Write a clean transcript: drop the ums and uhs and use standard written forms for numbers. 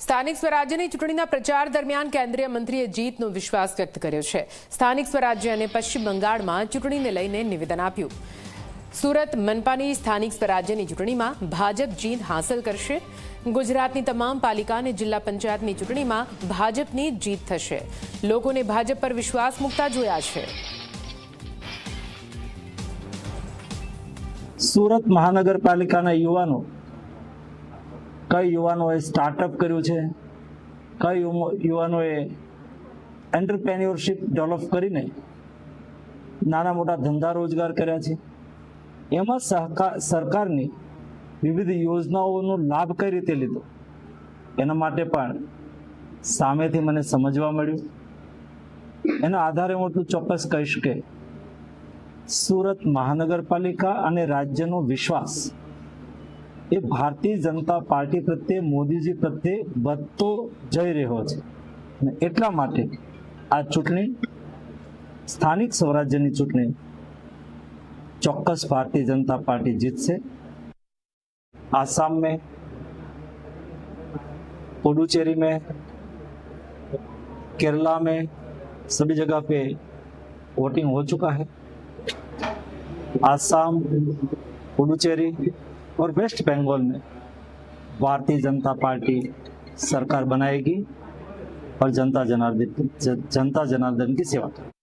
સ્થાનિક સ્વરાજ્યની ચૂંટણીના પ્રચાર દરમિયાન કેન્દ્રીય મંત્રીએ જીતનો વિશ્વાસ વ્યક્ત કર્યો છે। સ્થાનિક સ્વરાજ્ય અને પશ્ચિમ બંગાળમાં ચૂંટણીને લઈને નિવેદન આપ્યું। સુરત મનપાની સ્થાનિક સ્વરાજ્યની ચૂંટણીમાં ભાજપ જીત હાંસલ કરશે। ગુજરાતની તમામ પાલિકા અને જિલ્લા પંચાયતની ચૂંટણીમાં ભાજપની જીત થશે। લોકોને ભાજપ પર વિશ્વાસ મૂકતા જોયા છે। સુરત મહાનગરપાલિકાના યુવાનો કઈ યુવાનોએ સ્ટાર્ટઅપ કર્યું છે, કઈ યુવાનોએ એન્ટરપ્રેન્યોરશિપ ડેવલપ કરીને નાના મોટા ધંધા રોજગાર કર્યા છે, એમાં સરકારની વિવિધ યોજનાઓનો લાભ કઈ રીતે લીધો એના માટે પણ સામેથી મને સમજવા મળ્યું। એના આધારે હું એટલું ચોક્કસ કહીશ કે સુરત મહાનગરપાલિકા અને રાજ્યનો વિશ્વાસ એ ભારતીય જનતા પાર્ટી પ્રત્યે, મોદીજી પ્રત્યે વધતો જઈ રહ્યો છે અને એટલા માટે આ ચૂંટણી, સ્થાનિક સ્વરાજ્યની ચૂંટણી ચોક્કસ भारतीय जनता पार्टी जीतसे। आसाम में, पुडुचेरी में, केरला में सभी जगह पे वोटिंग हो चुका है। आसाम, पुडुचेरी और वेस्ट बंगाल में भारतीय जनता पार्टी सरकार बनाएगी और जनता जनार्दन की सेवा करेगी।